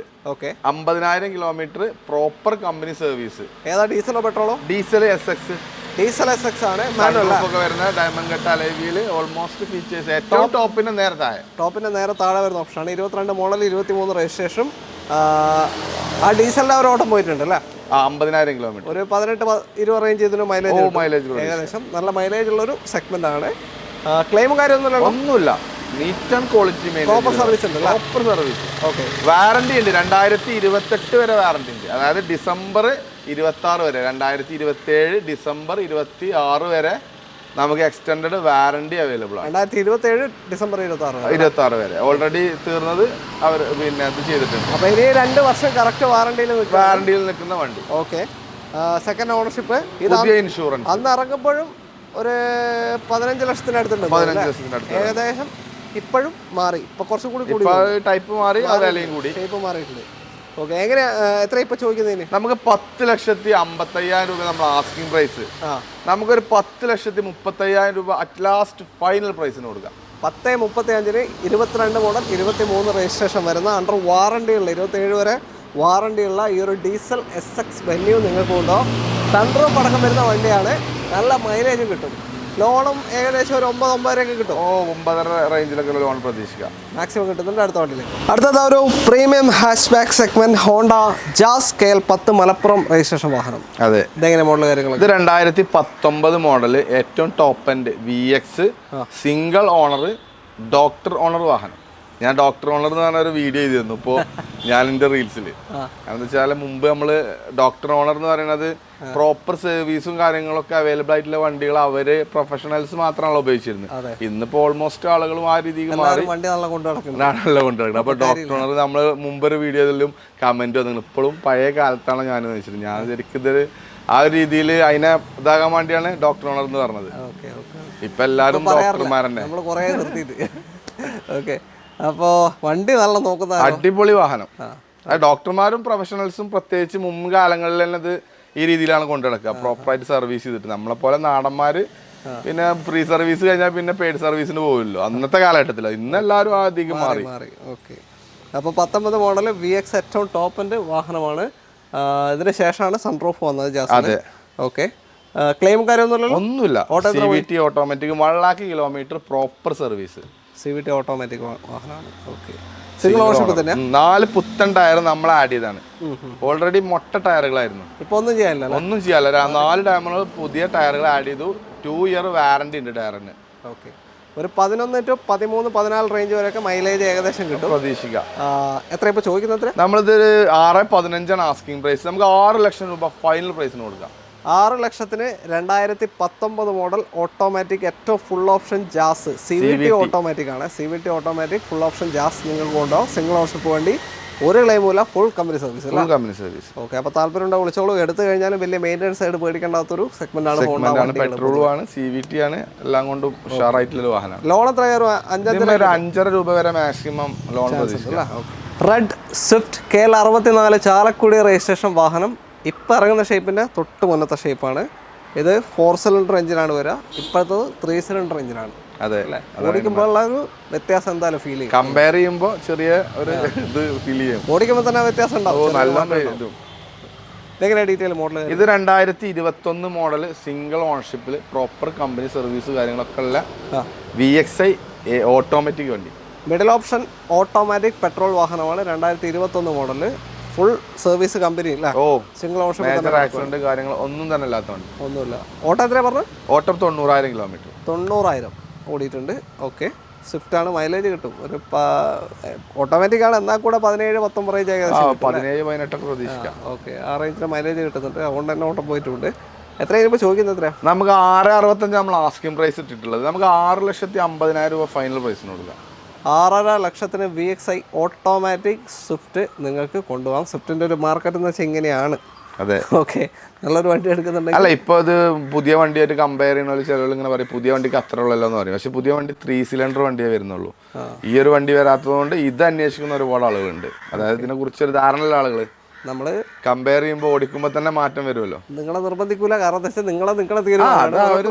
50,000 കിലോമീറ്റർ പ്രോപ്പർ കമ്പനി സർവീസ്. ഏതാ, ഡീസലോ പെട്രോളോ? Diesel SX. ഡീസൽ SX ആണ്. ഒക്കെ വരുന്ന ഡയമണ്ട് കട്ട് അലോയിൽ ഓൾമോസ്റ്റ് ഫീച്ചേഴ്സ് ഏറ്റവും ടോപ്പിന്റെ നേരെ താഴെ വരുന്ന ഓപ്ഷനാണ്. 22 മോഡൽ 23 രജിസ്ട്രേഷൻ. ആ ഡീസലിന്റെ ഒരു ഓട്ടം പോയിട്ടുണ്ട് അല്ലേ? 50,000 കിലോമീറ്റർ. ഒരു 18-20 റേഞ്ച് ഇതിന് മൈലേജ് ഏകദേശം നല്ല മൈലേജ് ഉള്ള ഒരു സെഗ്മെന്റ് ആണ്. ക്ലെയിമും കാര്യമൊന്നുമില്ല. Neat and quality proper service ഉണ്ട്. Proper service. ഓക്കെ, വാറണ്ടി ഉണ്ട്. 2028 വരെ വാറണ്ടി ഉണ്ട്. അതായത് ഡിസംബർ 26 വരെ. 2027 ഡിസംബർ 26 വരെ നമുക്ക് എക്സ്റ്റൻഡ് വാറണ്ടി അവൈലബിൾ ആണ്. 2027 ഡിസംബർ 26 വരെ ഓൾറെഡി തീർന്നത് അവർ പിന്നെ അത് ചെയ്തിട്ടുണ്ട്. അപ്പോൾ ഇനി 2 വർഷം കറക്റ്റ് വാറണ്ടിയിൽ നിൽക്കുന്ന വണ്ടി. Okay, second ownership. പുതിയ ഇൻഷുറൻസ്. അന്ന് ഇറങ്ങുമ്പോഴും ഒരു 15 ലക്ഷത്തിനടുത്തുണ്ട്. ഏകദേശം ഇപ്പോഴും മാറി. ഇപ്പൊ കുറച്ചും കൂടി ടൈപ്പ് മാറി, ഷേപ്പ് മാറിയിട്ടുണ്ട്. ഓക്കെ, എങ്ങനെയാ, എത്ര ഇപ്പൊ ചോദിക്കുന്നതിന്? നമുക്ക് 10,55,000 രൂപ നമ്മൾ ആസ്കിംഗ് പ്രൈസ്. നമുക്കൊരു 10,35,000 രൂപ അറ്റ് ലാസ്റ്റ് ഫൈനൽ പ്രൈസിന് കൊടുക്കാം. 10:35 22 മോഡൽ 23 രജിസ്ട്രേഷൻ വരുന്ന അണ്ടർ വാറണ്ടിയുള്ള 27 വരെ വാറണ്ടിയുള്ള ഈ ഒരു ഡീസൽ SX വെന്യൂ നിങ്ങൾക്ക് കൊണ്ടുപോകും. സൺറൂഫ് അടക്കം വരുന്ന വണ്ടിയാണ്. നല്ല മൈലേജും കിട്ടും. ലോണും ഏകദേശം ഒരു 9,00,000 കിട്ടും. 9.5 റേഞ്ചിലൊക്കെ ലോൺ പ്രതീക്ഷിക്കാം. മാക്സിമം കിട്ടുന്നുണ്ട്. അടുത്ത വണ്ടിയിൽ അടുത്തത് ഒരു premium hatchback segment Honda Jazz KL 10 Malappuram registration വാഹനം. അതെ, ഇതെങ്ങനെ മോഡൽ കാര്യങ്ങൾ? ഇത് 2019 മോഡൽ ഏറ്റവും top end VX single owner doctor owner വാഹനം. ഞാൻ ഡോക്ടർ ഓണർ എന്ന് പറഞ്ഞ ഒരു വീഡിയോ ചെയ്തിരുന്നു ഇപ്പോൾ ഞാൻ എൻ്റെ റീൽസിൽ. എന്ന് വെച്ചാൽ മുമ്പ് നമ്മൾ ഡോക്ടർ ഓണർ എന്ന് പറയുന്നത് പ്രോപ്പർ സർവീസും കാര്യങ്ങളൊക്കെ അവൈലബിൾ ആയിട്ടുള്ള വണ്ടികൾ അവര് പ്രൊഫഷണൽസ് മാത്രമാണല്ലോ ഉപയോഗിച്ചിരുന്നത്. ഇന്നിപ്പോൾ ഓൾമോസ്റ്റ് ആളുകളും ആ രീതിക്ക് മാറി നല്ല കൊണ്ടുനടക്കുന്നത്. അപ്പോൾ ഡോക്ടർ ഓണർ നമ്മൾ മുമ്പൊരു വീഡിയോയിലും കമന്റ് വന്നു. ഇപ്പോഴും പഴയ കാലത്താണ് ഞാൻ വെച്ചിരുന്നത്. ഞാൻ ശരിക്കും ഇതൊരു ആ ഒരു രീതിയിൽ അതിനെ ഇതാകാൻ വേണ്ടിയാണ് ഡോക്ടർ ഓണർ എന്ന് പറഞ്ഞത്. ഇപ്പൊ എല്ലാവരും ഡോക്ടർമാരെന്നെ. അപ്പോൾ വണ്ടി നല്ല നോക്കുന്ന അടിപൊളി വാഹനം. ഡോക്ടർമാരും പ്രൊഫഷണൽസും പ്രത്യേകിച്ച് മുൻകാലങ്ങളിൽ തന്നെ ഇത് ഈ രീതിയിലാണ് കൊണ്ടു നടക്കുക. പ്രോപ്പറായിട്ട് സർവീസ് ചെയ്തിട്ട്. നമ്മളെ പോലെ നാടന്മാര് പിന്നെ ഫ്രീ സർവീസ് കഴിഞ്ഞാൽ പിന്നെ പെയ്ഡ് സർവീസിന് പോകില്ലോ അന്നത്തെ കാലഘട്ടത്തിൽ. ഇന്ന് എല്ലാവരും അധികം മാറി. ഓക്കെ, അപ്പോൾ 19 മോഡൽ VX ഏറ്റവും ടോപ്പ് എൻഡ് വാഹനമാണ്. ഇതിന് ശേഷമാണ് സൺറൂഫ് വന്നത് ജാസിന്. ഓക്കെ, ക്ലെയിം കാര്യമൊന്നുമില്ല. CVT automatic 1,00,000 kilometre proper service. CVT automatic വാഹനമാണ്. ഓക്കെ, സിംഗിൾ ഓണർഷിപ്പ് തന്നെ. 4 പുത്തൻ ടയർ നമ്മൾ ആഡ് ചെയ്താണ്. ഓൾറെഡി മൊട്ട ടയറുകളായിരുന്നു. ഇപ്പൊ ഒന്നും ചെയ്യാനില്ല. 4 ടയറുകൾ പുതിയ ടയറുകൾ ആഡ് ചെയ്തു. 2 ഇയർ വാറണ്ടി ഉണ്ട് ടയറിന്. ഓക്കെ, ഒരു 11 to 13, 14 റേഞ്ച് വരെയൊക്കെ മൈലേജ് ഏകദേശം കിട്ടും പ്രതീക്ഷിക്കാം. എത്ര ഇപ്പൊ ചോദിക്കുന്നത്? നമ്മളിത് 6.15 ആസ്കിംഗ് പ്രൈസ്. നമുക്ക് 6 ലക്ഷം രൂപ ഫൈനൽ പ്രൈസിന് കൊടുക്കാം. 6 ലക്ഷത്തിന് 2019 മോഡൽ ഓട്ടോമാറ്റിക് ഏറ്റവും full option Jazz CVT automatic ആണ്. CVT automatic full option Jazz നിങ്ങൾക്ക് കൊണ്ടുപോകും. സിംഗിൾ ഓണർഷിപ്പ് വേണ്ടി ഒരു ക്ലെയിമുമില്ല. Full company service. ഓക്കെ, അപ്പോൾ താല്പര്യം ഉണ്ടോ വിളിച്ചോളൂ. എടുത്തു കഴിഞ്ഞാലും വലിയ മെയിൻ്റെനൻസ് ആയിട്ട് പേടിക്കേണ്ടാത്തൊരു സെഗ്മെന്റ് ആണ്. പെട്രോളും ആണ്, CVT ആണ്, എല്ലാം കൊണ്ടും ഉഷാറായിട്ടുള്ള വാഹനം. ലോൺ എത്ര? 5.5 രൂപ വരെ മാക്സിമം ലോൺ പ്രതീക്ഷിക്കാം. Red Swift KL 64 Chalakudy registration വാഹനം. ഇപ്പം ഇറങ്ങുന്ന ഷേപ്പിൻ്റെ തൊട്ട് മുന്നത്തെ ഷേപ്പാണ്. ഇത് 4 സിലിണ്ടർ എഞ്ചിനാണ് വരിക. ഇപ്പോഴത്തത് 3 സിലിണ്ടർ എഞ്ചിനാണ്. അതെ, ഓടിക്കുമ്പോഴുള്ള ഒരു വ്യത്യാസം എന്തായാലും ഫീൽ ചെയ്യും. കമ്പയർ ചെയ്യുമ്പോൾ ചെറിയ ഒരു ഇത് ഫീൽ ചെയ്യും. ഓടിക്കുമ്പോൾ തന്നെ വ്യത്യാസം ഉണ്ടാവും. ഇതെങ്ങനെ ഡീറ്റെയിൽ മോഡൽ? ഇത് 2021 മോഡൽ സിംഗിൾ ഓണർഷിപ്പിൽ പ്രോപ്പർ കമ്പനി സർവീസ് കാര്യങ്ങളൊക്കെ ഉള്ള VXi ഓട്ടോമാറ്റിക് വണ്ടി. മിഡിൽ ഓപ്ഷൻ ഓട്ടോമാറ്റിക് പെട്രോൾ വാഹനമാണ്. 2021 മോഡല്. ഫുൾ സർവീസ് കമ്പനി അല്ലേ? Single ownership. ആക്സിഡന്റ് കാര്യങ്ങൾ ഒന്നും തന്നെ ഇല്ലാത്തതുകൊണ്ട് ഒന്നുമില്ല. ഓട്ടം എത്രയാ പറഞ്ഞു? ഓട്ടം 90,000 കിലോമീറ്റർ. 90,000 ഓടിയിട്ടുണ്ട്. ഓക്കെ, സ്വിഫ്റ്റാണ്, മൈലേജ് കിട്ടും. ഒരു ഓട്ടോമാറ്റിക് ആണ്, എന്നാൽ കൂടെ 17-19 റേഞ്ച് ഏകദേശം 17-18 പ്രതീക്ഷിക്കാം. ഓക്കെ, ആ റേഞ്ചിൽ മൈലേജ് കിട്ടുന്നുണ്ട്. അതുകൊണ്ട് തന്നെ ഓട്ടം പോയിട്ടുണ്ട്. എത്രയാണ് ഇപ്പോൾ ചോദിക്കുന്നത്? എത്രയാണ്? നമുക്ക് 6.65 നമ്മൾ ആസ്കിംഗ് പ്രൈസ് ഇട്ടിട്ടുള്ളത്. നമുക്ക് 6,50,000 രൂപ ഫൈനൽ പ്രൈസിന് കൊടുക്കാം. 6.5 ലക്ഷത്തിന് VXi ഓട്ടോമാറ്റിക് സ്വിഫ്റ്റ് നിങ്ങൾക്ക് കൊണ്ടുപോകാം. സ്വിഫ്റ്റിൻ്റെ ഒരു മാർക്കറ്റ് എന്ന് വെച്ചാൽ ഇങ്ങനെയാണ്. അതെ, ഓക്കെ, നല്ലൊരു വണ്ടി എടുക്കുന്നുണ്ടെങ്കിൽ. അല്ല, ഇപ്പോൾ അത് പുതിയ വണ്ടിയായിട്ട് കമ്പയർ ചെയ്യുന്ന ചിലർ ഇങ്ങനെ പറയും പുതിയ വണ്ടിക്ക് അത്ര ഉള്ളല്ലോ എന്ന് പറയും. പക്ഷെ പുതിയ വണ്ടി 3 സിലിണ്ടർ വണ്ടിയേ വരുന്നുള്ളൂ. ഈ ഒരു വണ്ടി വരാത്തതുകൊണ്ട് ഇത് അന്വേഷിക്കുന്ന ഒരുപാട് ആളുകളുണ്ട്. അതായത് ഇതിനെ കുറിച്ചൊരു ധാരണയുള്ള ആളുകൾ നമ്മൾ കമ്പയർ ചെയ്യുമ്പോൾ ഓടിക്കുമ്പോൾ തന്നെ മാറ്റം വരുമല്ലോ. നിങ്ങളെ നിർബന്ധിക്കൂല, കാരണം എന്താ വെച്ചാൽ നിങ്ങളെ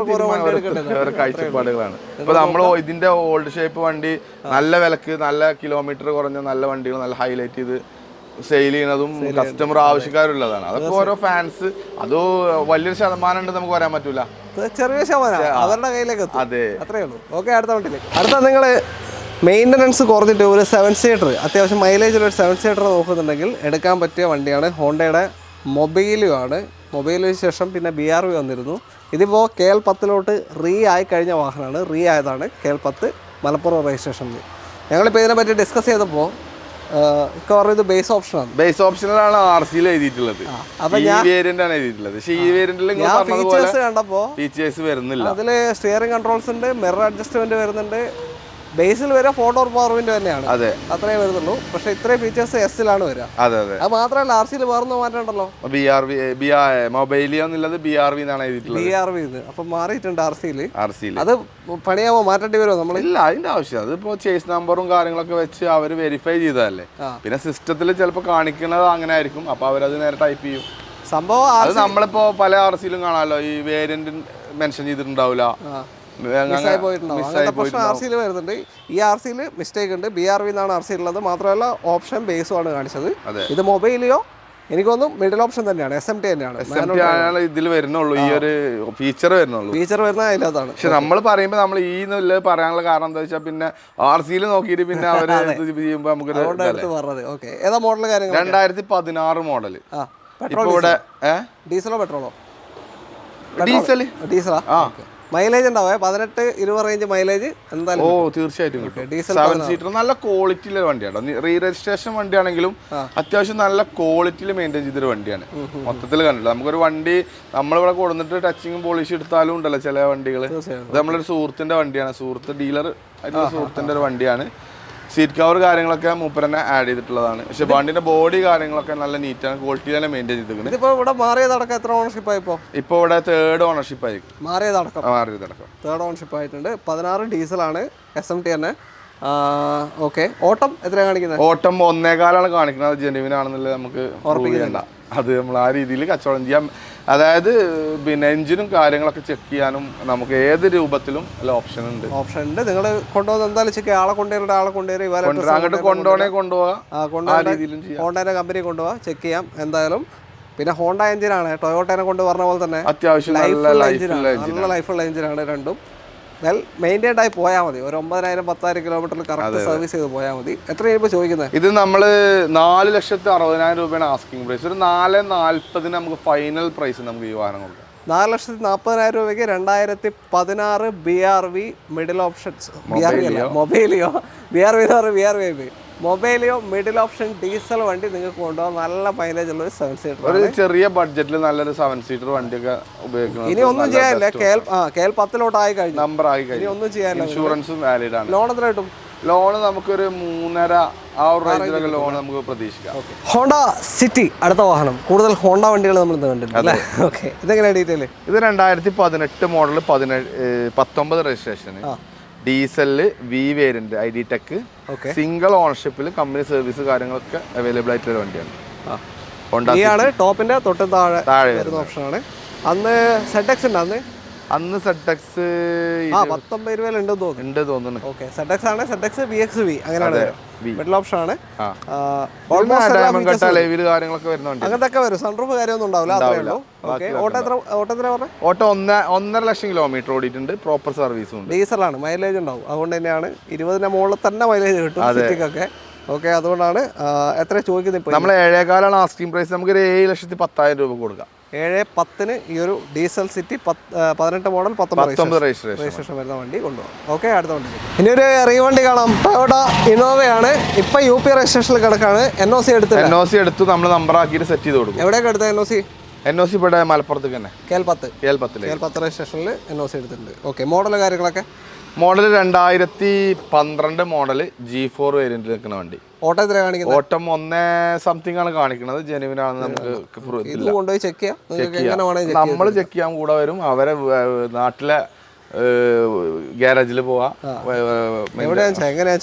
കാഴ്ചപ്പാടുകളാണ്. ഇപ്പൊ നമ്മൾ ഇതിന്റെ ഓൾഡ് ഷേപ്പ് വണ്ടി നല്ല വിലക്ക്, നല്ല കിലോമീറ്റർ കുറഞ്ഞ നല്ല വണ്ടികൾ നല്ല ഹൈലൈറ്റ് ചെയ്ത് സെയിൽ ചെയ്യുന്നതും കസ്റ്റമർ ആവശ്യക്കാരുള്ളതാണ്. അതൊക്കെ ഓരോ ഫാൻസ്, അത് വലിയൊരു ശതമാനം ഉണ്ട് നമുക്ക് പറയാൻ പറ്റൂല, ചെറിയ ശതമാനം അവരുടെ കയ്യിലേക്ക് എത്തും. അതെ, അത്രേ ഉള്ളൂ. ഓക്കെ, അടുത്ത വണ്ടിയിലേക്ക്. അടുത്ത നിങ്ങൾ മെയിൻ്റനൻസ് കുറഞ്ഞിട്ട് ഒരു 7 സീറ്റർ, അത്യാവശ്യം മൈലേജുള്ള ഒരു 7 സീറ്റർ നോക്കുന്നുണ്ടെങ്കിൽ എടുക്കാൻ പറ്റിയ വണ്ടിയാണ്. ഹോണ്ടയുടെ മൊബൈലിയോ ആണ്. മൊബൈലിന് ശേഷം പിന്നെ BRV വന്നിരുന്നു. ഇതിപ്പോൾ KL10 റീ ആയി കഴിഞ്ഞ വാഹനമാണ്. റീ ആയതാണ് KL10 മലപ്പുറം രജിസ്ട്രേഷനിൽ. ഞങ്ങളിപ്പോൾ ഇതിനെ പറ്റി ഡിസ്കസ് ചെയ്തപ്പോൾ ഇത് ബേസ് ഓപ്ഷനാണ്. ബേസ് ഓപ്ഷനിലാണ് RC എഴുതിയിട്ടുള്ളത്. വേരിയന്റ് ആണ് എഴുതിയിട്ടുള്ളത്. പക്ഷേ ഈ വേരിയന്റിൽ ഫീച്ചേഴ്സ് കണ്ടപ്പോൾ ഫീച്ചേഴ്സ് വരുന്നില്ല. അതിൽ സ്റ്റിയറിംഗ് കൺട്രോൾസ് ഉണ്ട്, മിറർ അഡ്ജസ്റ്റ്മെന്റ് വരുന്നുണ്ട്. ബേസിൽ വരെ 4 പവർ വിൻഡോ തന്നെയാണ്. അതെ, അത്രേ വരുന്നുള്ളൂ. പക്ഷേ ഇത്രയും ഫീച്ചേഴ്സ് എസിലാണ് വരിക. അതെ അതെ. അത് മാത്രമല്ല RC വേറൊന്നും മാറ്റമുണ്ടല്ലോ. മൊബൈലിയോ എന്നുള്ളത് BRV എന്നാണ് എഴുതിയിട്ടുള്ളത്. BRV അപ്പം മാറിയിട്ടുണ്ട് RC-യിൽ. അത് പണിയാവോ, മാറ്റേണ്ടി വരുമോ നമ്മൾ? ഇല്ല, അതിന്റെ ആവശ്യം അതിപ്പോ ചേസ് നമ്പറും കാര്യങ്ങളൊക്കെ വെച്ച് അവർ വെരിഫൈ ചെയ്തതല്ലേ. പിന്നെ സിസ്റ്റത്തിൽ ചിലപ്പോൾ കാണിക്കുന്നത് അങ്ങനെ ആയിരിക്കും. അപ്പൊ അവരത് നേരെ ടൈപ്പ് ചെയ്യും. സംഭവം അത് നമ്മളിപ്പോ പല RC-യിലും കാണാമല്ലോ, ഈ വേരിയന്റ് മെൻഷൻ ചെയ്തിട്ടുണ്ടാവില്ല, പ്രശ്നം RC-യിൽ വരുന്നുണ്ട്. ഈ RC-യിൽ മിസ്റ്റേക്ക് ഉണ്ട്. BRV എന്നാണ് RC ഉള്ളത്. മാത്രമല്ല ഓപ്ഷൻ ബേസും ആണ് കാണിച്ചത്. ഇത് മൊബൈലിയോ എനിക്ക് തോന്നുന്നു മിഡിൽ ഓപ്ഷൻ തന്നെയാണ്, SMT തന്നെയാണ് ഇതിൽ വരുന്നുള്ളൂ. ഈ ഒരു ഫീച്ചർ വരുന്നുള്ളൂ. ഫീച്ചർ വരുന്ന അതിനകത്താണ്. പക്ഷെ നമ്മൾ പറയുമ്പോൾ നമ്മൾ ഈ പറയാനുള്ള കാരണം എന്താ വെച്ചാൽ പിന്നെ RC-യിൽ നോക്കിയിട്ട് പിന്നെ അവർ ചെയ്യുമ്പോൾ നമുക്ക് പറഞ്ഞത്. ഓക്കെ, ഏതാ മോഡൽ കാര്യങ്ങൾ? 2016 മോഡൽ. ഡീസലോ പെട്രോളോ? ഡീസലാ. മൈലേജ് ഉണ്ടാവേ 18-20 റേഞ്ച് മൈലേജ് എന്തായാലും. ഓ, തീർച്ചയായിട്ടും കിട്ടും. 7 സീറ്റർ നല്ല ക്വാളിറ്റിയിലെ വണ്ടിയാണ്. റീ രജിസ്ട്രേഷൻ വണ്ടിയാണെങ്കിലും അത്യാവശ്യം നല്ല ക്വാളിറ്റിയിൽ മെയിൻറ്റെയിൻ ചെയ്തൊരു വണ്ടിയാണ്. മൊത്തത്തിൽ കണ്ടില്ല, നമുക്കൊരു വണ്ടി നമ്മളിവിടെ കൊടുത്തിട്ട് ടച്ചിങ്ങും പോളിഷ് എടുത്താലും ഉണ്ടല്ലോ ചില വണ്ടികൾ. അത് നമ്മളൊരു സുഹൃത്തിന്റെ വണ്ടിയാണ്, സുഹൃത്ത് ഡീലർ ആയിട്ടുള്ള സുഹൃത്തിന്റെ ഒരു വണ്ടിയാണ്. സീറ്റ് കവർ കാര്യങ്ങളൊക്കെ മൂപ്പർ തന്നെ ആഡ് ചെയ്തിട്ടുള്ളതാണ്. പക്ഷെ വണ്ടിന്റെ ബോഡി കാര്യങ്ങളൊക്കെ നല്ല നീറ്റാണ്, ക്വാളിറ്റി തന്നെ മെയിൻറ്റെയിൻ ചെയ്തിരിക്കുന്നത്. ഇപ്പോൾ ഇവിടെ മാറിയതടക്കം എത്ര ഓണർഷിപ്പ് ആയി? ഇപ്പോൾ ഇവിടെ 3rd ഓണർഷിപ്പ് ആയിരിക്കും. മാറിയതടക്കം 3rd ഓണർഷിപ്പ് ആയിട്ടുണ്ട്. 16 ഡീസലാണ്, SMT തന്നെ. ഓക്കെ, ഓട്ടം എത്രയാണ് കാണിക്കുന്നത്? ഓട്ടം 1.25 കാണിക്കുന്നത്. അത് ജെനുവിൻ ആണെന്നുള്ളത് നമുക്ക് ഉറപ്പിക്കേണ്ട. അത് നമ്മൾ ആ രീതിയിൽ കച്ചവടം ചെയ്യാം. അതായത് പിന്നെ എഞ്ചിനും കാര്യങ്ങളൊക്കെ ചെക്ക് ചെയ്യാനും നമുക്ക് ഏത് രൂപത്തിലും ഓപ്ഷൻ ഉണ്ട്. നിങ്ങൾ കൊണ്ടുപോകുന്ന എന്തായാലും ചെക്ക് ആളെ കൊണ്ടുവരേണ്ട ആളെ കൊണ്ടുവരും, അങ്ങോട്ട് കൊണ്ടുപോകാം. ഹോണ്ടയുടെ കമ്പനി കൊണ്ടുപോകാം, ചെക്ക് ചെയ്യാം എന്തായാലും. പിന്നെ ഹോണ്ട എഞ്ചിനാണ്, ടൊയോട്ടനെ കൊണ്ട് പറഞ്ഞ പോലെ തന്നെ അത്യാവശ്യം നല്ല ലൈഫുള്ള എഞ്ചിനാണ് രണ്ടും. വെൽ മെയിൻറ്റൈൻഡ് ആയി പോയാൽ മതി. ഒരു 9,000-10,000 കിലോമീറ്ററിൽ കറക്റ്റ് സർവീസ് ചെയ്ത് പോയാൽ മതി. എത്രയാണ് ഇപ്പോൾ ചോദിക്കുന്നത്? ഇത് നമ്മൾ 4,60,000 രൂപയാണ് ആസ്കിംഗ് പ്രൈസ്. ഒരു 4,40,000 നമുക്ക് ഫൈനൽ പ്രൈസ് നമുക്ക് ഈ വാഹനം കൊടുക്കാം. 4,40,000 രൂപയ്ക്ക് 2016 BRV middle options, Mobilio Mobilio middle option diesel വണ്ടി നിങ്ങൾക്ക് കൊണ്ടുപോകാൻ നല്ല മൈലേജ് ഉള്ള ഒരു 7 സീറ്റർ. ഒരു ചെറിയ ബഡ്ജറ്റിൽ നല്ലൊരു 7 സീറ്റർ വണ്ടിയൊക്കെ ഉപയോഗിക്കുന്നത്. ഇനി ഒന്നും ചെയ്യാനില്ല, KL10 ആയി കഴിഞ്ഞു, നമ്പർ ആയി കഴിഞ്ഞു. ഒന്നും ചെയ്യാനില്ല. ഇൻഷുറൻസും വാലിഡ് ആണ്. ലോൺ എത്ര കിട്ടും? ലോൺ നമുക്കൊരു 3.5 ആ ഒരു റേഞ്ചിലൊക്കെ ലോൺ നമുക്ക് പ്രതീക്ഷിക്കാം. ഹോണ്ട സിറ്റി അടുത്ത വാഹനം. കൂടുതൽ ഹോണ്ട വണ്ടികൾ നമ്മൾ ഇന്ന് കണ്ടിട്ടുണ്ട്. ഓക്കെ, ഇതെങ്ങനെയാണ് ഡീറ്റെയിൽ? ഇത് 2018 മോഡൽ 19 രജിസ്ട്രേഷൻ, ഡീസലില് V variant, ID tech, single ഓണർഷിപ്പിൽ കമ്പനി സർവീസ് കാര്യങ്ങളൊക്കെ അവൈലബിൾ ആയിട്ടുള്ള വണ്ടിയാണ്. ടോപ്പിന്റെ തൊട്ട് താഴെ വരുന്ന ഓപ്ഷനാണ്. അന്ന് ZX ഉണ്ട്, അന്ന് ZX 19 ഉണ്ട് തോന്നുന്നു. ഓക്കെ, ZX ആണ്, ZX VXV അങ്ങനെയാണ്. മിഡിൽ ഓപ്ഷൻ ആണ്. അങ്ങനത്തെ വരും. സൺറൂഫ് കാര്യമൊന്നും ഉണ്ടാവില്ല. ഓട്ടോ 1.5 ലക്ഷം കിലോമീറ്റർ ഓടിയിട്ടുണ്ട്. പ്രോപ്പർ സർവീസും ഉണ്ട്. ഡീസലാണ്, മൈലേജ് ഉണ്ടാവും. അതുകൊണ്ട് തന്നെയാണ് 20ന് മുകളിൽ തന്നെ മൈലേജ് കിട്ടും സിറ്റിക്കൊക്കെ. അതുകൊണ്ടാണ്. എത്ര ചോദിക്കുന്നത്? നമ്മൾ 7.25 ആസ്കിംഗ് പ്രൈസ്. നമുക്ക് 7,10,000 രൂപ കൊടുക്കാം. 7/10 ഈ ഒരു ഡീസൽ സിറ്റി 18 മോഡൽ 19 രജിസ്ട്രേഷൻ വരുന്ന വണ്ടി കൊണ്ടുപോകാം. ഓക്കെ, അടുത്ത വണ്ടി. ഇനി ഒരു റീവണ്ടി കാണാം. ടൊയോട്ട ഇന്നോവയാണ്. ഇപ്പം UP രജിസ്ട്രേഷനിൽ കിടക്കാണ്. NOC എടുത്തു നമ്മൾ നമ്പർ ആക്കിയിട്ട് സെറ്റ് ചെയ്ത് കൊടുക്കും. എവിടെയൊക്കെ എടുത്ത NOC ഇവിടെ മലപ്പുറത്ത് തന്നെ KL10 രജിസ്ട്രേഷനിൽ NOC എടുത്തിട്ടുണ്ട്. ഓക്കെ, മോഡൽ കാര്യങ്ങളൊക്കെ മോഡൽ 2012 മോഡൽ G4 വേരിയന്റിൽ നിൽക്കുന്ന വണ്ടി. ഓട്ടം എത്ര കാണിക്കുന്നത്? ഓട്ടം 1 സംതിങ് ആണ് കാണിക്കുന്നത്. ജെനുവിൻ ആണ്. നമുക്ക് ഇത് കൊണ്ടുപോയി ചെക്ക് ചെയ്യാം. നമ്മൾ ചെക്ക് ചെയ്യാൻ കൂടെ വരും. അവരെ നാട്ടിലെ ഗ്യാരേജിൽ പോവാ, എങ്ങനെയാ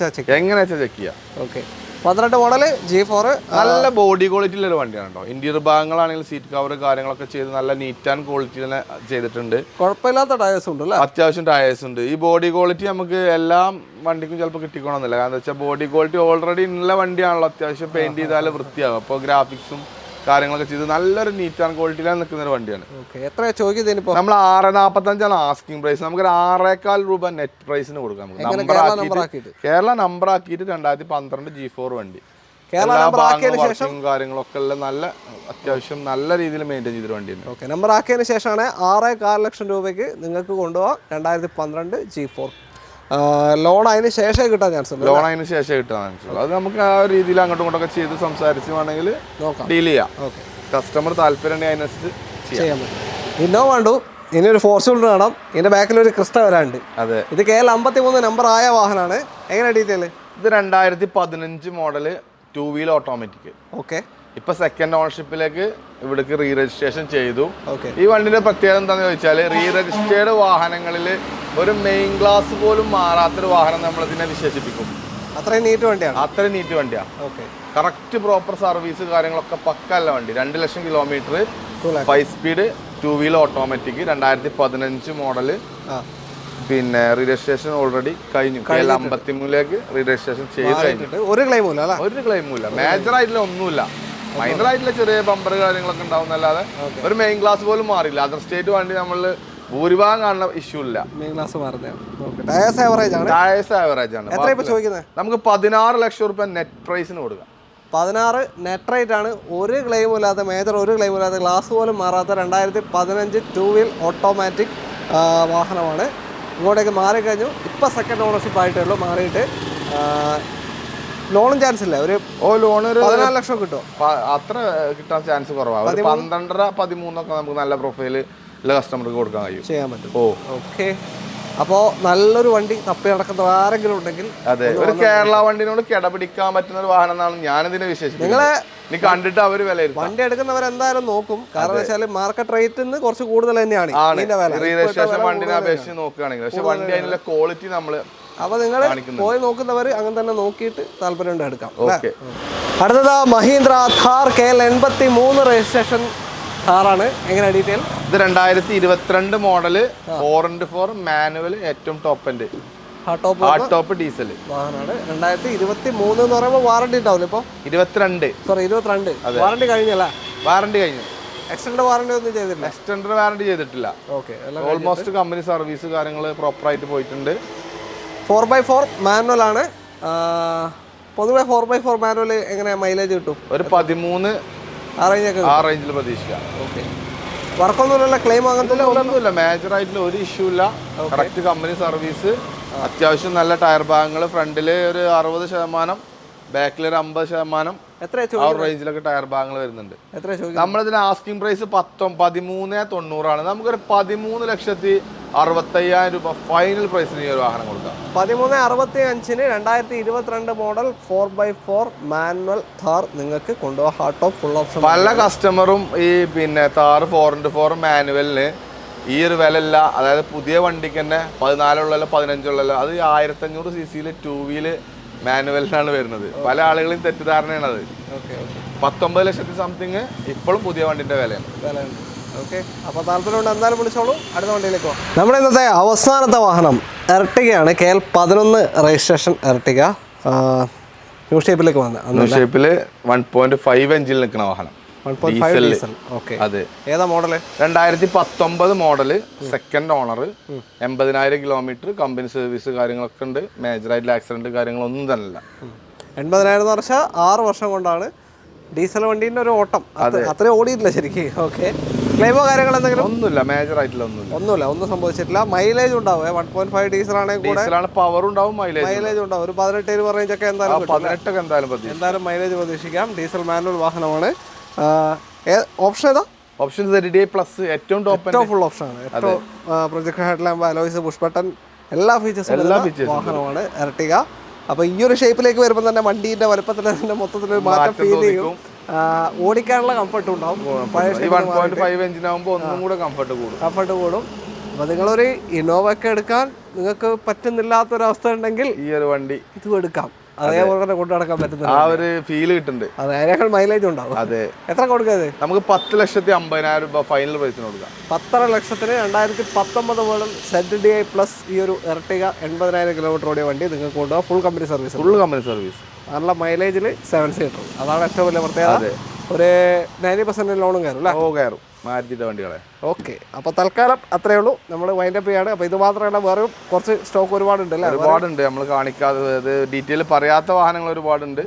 ചെക്ക് ചെയ്യാം. ഓക്കെ, 18 മോഡൽ G4 നല്ല ബോഡി ക്വാളിറ്റിയുള്ള ഒരു വണ്ടിയാണ് കേട്ടോ. ഇന്റീരിയർ ഭാഗങ്ങളാണെങ്കിൽ സീറ്റ് കവർ കാര്യങ്ങളൊക്കെ ചെയ്ത് നല്ല നീറ്റ് ആൻഡ് ക്വാളിറ്റി തന്നെ ചെയ്തിട്ടുണ്ട്. കുഴപ്പമില്ലാത്ത ടയേഴ്സ് ഉണ്ട് അല്ലേ? അത്യാവശ്യം ടയേഴ്സ് ഉണ്ട്. ഈ ബോഡി ക്വാളിറ്റി നമുക്ക് എല്ലാ വണ്ടിക്കും ചിലപ്പോൾ കിട്ടിക്കണമെന്നില്ല. കാരണം എന്താ വെച്ചാൽ ബോഡി ക്വാളിറ്റി ഓൾറെഡി ഉള്ള വണ്ടിയാണല്ലോ. അത്യാവശ്യം പെയിന്റ് ചെയ്താൽ വൃത്തിയാകും. അപ്പോൾ ഗ്രാഫിക്സും കാര്യങ്ങളൊക്കെ ചെയ്ത് നല്ലൊരു നീറ്റ് ആൻഡ് ക്വാളിറ്റിയിലാണ് നിൽക്കുന്ന ഒരു വണ്ടിയാണ്. എത്ര ചോദിക്കുന്നത്? നമ്മൾ 645 ആസ്കിംഗ് പ്രൈസ്. നമുക്ക് 6.25 രൂപ നെറ്റ് പ്രൈസിന് കൊടുക്കാം. കേരള നമ്പർ ആക്കിയിട്ട് 2012 G4 വണ്ടി. കാര്യങ്ങളൊക്കെ ഉള്ള നല്ല അത്യാവശ്യം നല്ല രീതിയിൽ മെയിൻറ്റെയിൻ ചെയ്തൊരു വണ്ടിയാണ്. ഓക്കെ, നമ്പർ ആക്കിയതിന് ശേഷമാണ് 6.25 ലക്ഷം രൂപയ്ക്ക് നിങ്ങൾക്ക് കൊണ്ടുപോകാം 2012 G4. ലോൺ അതിന് ശേഷം കിട്ടാൻ ചാൻസ് ഉണ്ട്. അത് നമുക്ക് ആ ഒരു രീതിയിൽ അങ്ങോട്ടും ഇങ്ങോട്ടൊക്കെ ചെയ്ത് സംസാരിച്ച് വേണമെങ്കിൽ ഡീൽ ചെയ്യാം. ഓക്കെ, കസ്റ്റമർ താല്പര്യം അതിനനുസരിച്ച് ചെയ്യാൻ പറ്റും. ഇന്നോവ കണ്ടു. ഇനി ഒരു ഫോർച്യൂണർ കാണാം. ഇതിന്റെ ബാക്കിൽ ഒരു ക്രിസ്റ്റ വരാണ്ട്. അതെ, ഇത് KL53 നമ്പർ ആയ വാഹനമാണ്. എങ്ങനെ ഡീറ്റെയിൽ? ഇത് 2015 മോഡല് 2 വീൽ ഓട്ടോമാറ്റിക്. ഓക്കെ, ഇപ്പൊ സെക്കൻഡ് ഓണർഷിപ്പിലേക്ക് ഇവിടേക്ക് റീ രജിസ്ട്രേഷൻ ചെയ്തു. ഈ വണ്ടിന്റെ പ്രത്യേകത എന്താണെന്ന് ചോദിച്ചാൽ റീ രജിസ്റ്റേർഡ് വാഹനങ്ങളിൽ ഒരു മെയിൻ ഗ്ലാസ് പോലും മാറാത്തൊരു വാഹനം നമ്മൾ ഇതിനെ വിശേഷിപ്പിക്കും. അത്രയും നീറ്റ് വണ്ടിയാണ്. ഓക്കെ, കറക്റ്റ് പ്രോപ്പർ സർവീസ് കാര്യങ്ങളൊക്കെ പക്കല്ല വണ്ടി. 2 ലക്ഷം kilometre 5 speed 2 wheel automatic 2015 model. പിന്നെ രജിസ്ട്രേഷൻ ഓൾറെഡി കഴിഞ്ഞു. KL53ലേക്ക് രജിസ്ട്രേഷൻ ചെയ്ത് കഴിഞ്ഞിട്ട് ഒരു ക്ലെയിമുമില്ല. മേജർ ആയിട്ടുള്ള ഒന്നുമില്ല. മൈനർ ആയിട്ടുള്ള ചെറിയ ബമ്പർ കാര്യങ്ങളൊക്കെ ഉണ്ടാവുന്നല്ലാതെ ഒരു മെയിൻ ഗ്ലാസ് പോലും മാറിയില്ല. അതർ സ്റ്റേറ്റ് വണ്ടി നമ്മൾ ഭൂരിഭാഗം കാണുന്ന ഇഷ്യൂ ഇല്ല. ടയേഴ്സ് ആവറേജ് ആണ്. നമുക്ക് 16 ലക്ഷം രൂപ നെറ്റ് പ്രൈസിന് കൊടുക്കാം. 16 നെറ്റ് റേറ്റ് ആണ്. ഒരു ക്ലെയിമും ഇല്ലാത്ത, മേജർ ഒരു ക്ലെയിമും ഇല്ലാത്ത, ഗ്ലാസ് പോലും മാറാത്ത 2015 2 വീൽ ഓട്ടോമാറ്റിക് വാഹനമാണ്. ഇങ്ങോട്ടേക്ക് മാറിക്കഴിഞ്ഞു. ഇപ്പം സെക്കൻഡ് ഓണർഷിപ്പ് ആയിട്ടേ ഉള്ളൂ. മാറിയിട്ട് ലോണും ചാൻസ് ഇല്ല. ലോൺ 14 ലക്ഷം കിട്ടും. അത്ര കിട്ടാൻ ചാൻസ് കുറവാണ്. 12-13 നമുക്ക് നല്ല പ്രൊഫൈൽ കസ്റ്റമർക്ക് കൊടുക്കാൻ കഴിയും, ചെയ്യാൻ പറ്റും. ഓക്കെ, അപ്പോൾ നല്ലൊരു വണ്ടി തപ്പി നടക്കുന്ന ആരെങ്കിലും ഉണ്ടെങ്കിൽ അതെ, ഒരു കേരള വണ്ടിനോട് കിടപിടിക്കാൻ പറ്റുന്ന ഒരു വാഹനം എന്നാണ് ഞാനിതിനെ വിശേഷിപ്പിക്കുന്നത്. നീ കണ്ടിട്ട് അവർ വില വണ്ടി എടുക്കുന്നവർ എന്തായാലും നോക്കും. കാരണം വെച്ചാൽ മാർക്കറ്റ് റേറ്റിൽ കുറച്ച് കൂടുതൽ തന്നെയാണ് രജിസ്ട്രേഷൻ വണ്ടിനെ അപേക്ഷിച്ച് നോക്കുകയാണെങ്കിൽ. പക്ഷെ വണ്ടി അതിനുള്ള ക്വാളിറ്റി നമ്മൾ അപ്പോൾ നിങ്ങൾ പോയി നോക്കുന്നവർ അങ്ങനെ തന്നെ നോക്കിയിട്ട് താല്പര്യം എടുക്കാം. അടുത്തത് മഹീന്ദ്ര ഥാർ KL83 രജിസ്ട്രേഷൻ കാറാണ്. എങ്ങനെ ഡീറ്റെയിൽ? ഇത് 2022 മോഡല് 4x4 മാനുവൽ ഏറ്റവും top end hard top diesel വാഹനമാണ്. 2023 എന്ന് പറയുമ്പോൾ വാറണ്ടി ഉണ്ടാവില്ല. ഇപ്പോൾ 22 വാറണ്ടി കഴിഞ്ഞല്ല? വാറണ്ടി കഴിഞ്ഞു. എക്സ്റ്റൻഡ് വാറണ്ടി ഒന്നും ചെയ്തിട്ടില്ല? എക്സ്റ്റൻഡ് വാറണ്ടി ചെയ്തിട്ടില്ല. ഓക്കെ, ഓൾമോസ്റ്റ് കമ്പനി സർവീസ് കാര്യങ്ങൾ പ്രോപ്പറായിട്ട് പോയിട്ടുണ്ട്. 4x4 മാനുവൽ ആണ്. പൊതുവെ 4x4 മാനുവൽ എങ്ങനെ മൈലേജ് കിട്ടും? ഒരു 13 ആ റേഞ്ചിൽ പ്രതീക്ഷിക്കാം. ഓക്കെ, വർക്കൊന്നുമില്ല, ക്ലെയിം അങ്ങനത്തെ ഒന്നുമില്ല. മേജർ ആയിട്ടുള്ള ഒരു ഇഷ്യൂ ഇല്ല. Correct company service. അത്യാവശ്യം നല്ല ടയർ ഭാഗങ്ങൾ. ഫ്രണ്ടിൽ ഒരു 60%, ബാക്കിൽ ഒരു 50%. ആ റേഞ്ചിലൊക്കെ ടയർ ഭാഗങ്ങൾ വരുന്നുണ്ട്. നമ്മളിതിന് ആസ്കിംഗ് പ്രൈസ് 13,90 നമുക്കൊരു 13,65,000 രൂപ ഫൈനൽ പ്രൈസിന് ഈ ഒരു വാഹനം കൊടുക്കാം. 13,65 2022 മോഡൽ 4x4 മാനുവൽ ഥാർ നിങ്ങൾക്ക് കൊണ്ടുപോകാം. Hard top full option. പല കസ്റ്റമറും ഈ പിന്നെ ഥാർ 4x4 മാനുവലിന് ഈ ഒരു വില ഇല്ല. അതായത് പുതിയ വണ്ടിക്ക് തന്നെ 14 15 അത് 1500 cc 2 വീല് മാനുവലിനാണ് വരുന്നത്. പല ആളുകളും തെറ്റിദ്ധാരണയാണ് അത്. 19 ലക്ഷത്തി സംതിങ് ഇപ്പോഴും പുതിയ വണ്ടിന്റെ വിലയാണ്. ഓക്കെ, അപ്പോൾ താല്പര്യമുണ്ട് എന്തായാലും വിളിച്ചോളൂ. അടുത്ത വണ്ടിയിലേക്ക് പോകാം. നമ്മുടെ ഇന്നത്തെ അവസാനത്തെ വാഹനം എർട്ടിഗയാണ്. KL11 registration Ertiga. ന്യൂ ഷേപ്പിലേക്ക് വന്നത്. ന്യൂ ഷേപ്പിൽ 1.5 എഞ്ചിൽ നിൽക്കുന്ന വാഹനം. 1.5 ഡീസൽ. ഓക്കെ, അതെ. ഏതാ model? 2019 model second owner 80,000 kilometre company service കാര്യങ്ങളൊക്കെ ഉണ്ട്. മേജർ ആയിട്ടുള്ള ആക്സിഡന്റ് കാര്യങ്ങളൊന്നും തന്നെ ഇല്ല. 80,000 എന്ന് പറഞ്ഞാൽ 6 വർഷം കൊണ്ടാണ് ഡീസൽ വണ്ടീൻ്റെ ഒരു ഓട്ടം. അത്രയും ഓടിയിട്ടില്ല ശരിക്കും. ഓക്കെ, ക്ലെയിമോ കാര്യങ്ങൾ എന്തെങ്കിലും? ഒന്നുമില്ല, മേജർ ആയിട്ടുള്ള ഒന്നുമില്ല, ഒന്നും സംഭവിച്ചിട്ടില്ല. മൈലേജ് ഉണ്ടാവും 1.5 ഡീസൽ ആണെങ്കിൽ കൂടെ ഡീസലാണ്, പവർ ഉണ്ടാവും, മൈലേജ് ഉണ്ടാവും. ഒരു 18 റേഞ്ച് ഒക്കെ എന്തായാലും 18 എന്തായാലും മൈലേജ് പ്രതീക്ഷിക്കാം. ഡീസൽ മാനുവൽ വാഹനമാണ്. ഓപ്ഷൻ ഏതാ? ഓപ്ഷൻ ZDI പ്ലസ് ഏറ്റവും ഫുൾ ഓപ്ഷൻ ആണ്. ഏറ്റവും projector head lamp, alloys, push button, എല്ലാ ഫീച്ചേഴ്സും വാഹനമാണ് എർട്ടിഗ. അപ്പോൾ ഈ ഒരു ഷേപ്പിലേക്ക് വരുമ്പോൾ തന്നെ വണ്ടീൻ്റെ വലുപ്പത്തിൽ തന്നെ മൊത്തത്തിലൊരു മാറ്റം ഫീൽ ചെയ്യും. ഓടിക്കാനുള്ള കംഫർട്ടും ഉണ്ടാവും. 1.5 എഞ്ചിനാകുമ്പോൾ ഒന്നും കൂടെ കംഫർട്ട് കൂടും. അപ്പോൾ നിങ്ങളൊരു ഇന്നോവ ഒക്കെ എടുക്കാൻ നിങ്ങൾക്ക് പറ്റുന്നില്ലാത്തൊരവസ്ഥ ഉണ്ടെങ്കിൽ ഈ ഒരു വണ്ടി ഇതും എടുക്കാം. അതേപോലെ തന്നെ കൊണ്ടു നടക്കാൻ പറ്റുന്ന ആ ഒരു ഫീൽ കിട്ടുന്നുണ്ട്. അതെ, അതിനേക്കാൾ മൈലേജ് ഉണ്ടാവും. അതെ. എത്ര കൊടുക്കാതെ? നമുക്ക് 10,50,000 രൂപ ഫൈനൽ പ്രൈസിന് കൊടുക്കാം. 10.5 ലക്ഷത്തിന് 2019 മോഡൽ ZDI പ്ലസ് ഈ ഒരു എർട്ടിഗ 80,000 കിലോമീറ്റർ ഓടിയ വണ്ടി നിങ്ങൾക്ക് കൊണ്ടുപോകാം. Full company service. നല്ല മൈലേജിൽ 7 സീറ്റർ. അതാണ് ഏറ്റവും വലിയ പ്രത്യേകത. ഒരു 90% ലോണും കയറും അല്ലേ? കയറും മാരുതിയുടെ വണ്ടികളെ. ഓക്കെ, അപ്പോൾ തൽക്കാലം അത്രയേ ഉള്ളൂ. നമ്മൾ വൈൻഡപ്പ് ചെയ്യാണ്. അപ്പോൾ ഇത് മാത്രമല്ല വേറെ കുറച്ച് സ്റ്റോക്ക് ഒരുപാടുണ്ട് അല്ലേ? ഒരുപാടുണ്ട്, നമ്മൾ കാണിക്കാതെ ഡീറ്റെയിൽ പറയാത്ത വാഹനങ്ങൾ ഒരുപാടുണ്ട്.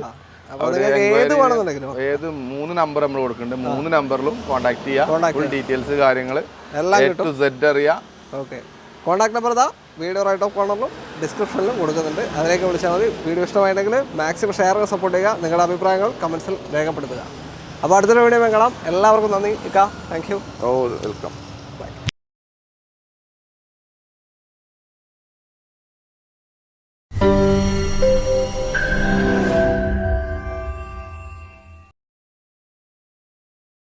ഏത് വേണമെന്നുണ്ടെങ്കിലും ഏത് 3 നമ്പർ നമ്മൾ കൊടുക്കുന്നുണ്ട്. 3 നമ്പറിലും കോൺടാക്ട് ചെയ്യുക. ഫുൾ ഡീറ്റെയിൽസ് കാര്യങ്ങൾ എല്ലാം to Z അറിയാം. ഓക്കെ, കോൺടാക്ട് നമ്പർ ഇതാ വീഡിയോ റൈറ്റ് ഓഫ് കോർണറിലും ഡിസ്ക്രിപ്ഷനിലും കൊടുക്കുന്നുണ്ട്. അതിലേക്ക് വിളിച്ചാൽ മതി. വീഡിയോ ഇഷ്ടമായിട്ടുണ്ടെങ്കിൽ മാക്സിമം ഷെയർ ചെയ്ത് സപ്പോർട്ട് ചെയ്യുക. നിങ്ങളുടെ അഭിപ്രായങ്ങൾ കമൻസിൽ രേഖപ്പെടുത്തുക. അപ്പോൾ അടുത്തൊരു വീഡിയോ കാണാം. എല്ലാവർക്കും നന്ദി. Thank you. വെൽക്കം.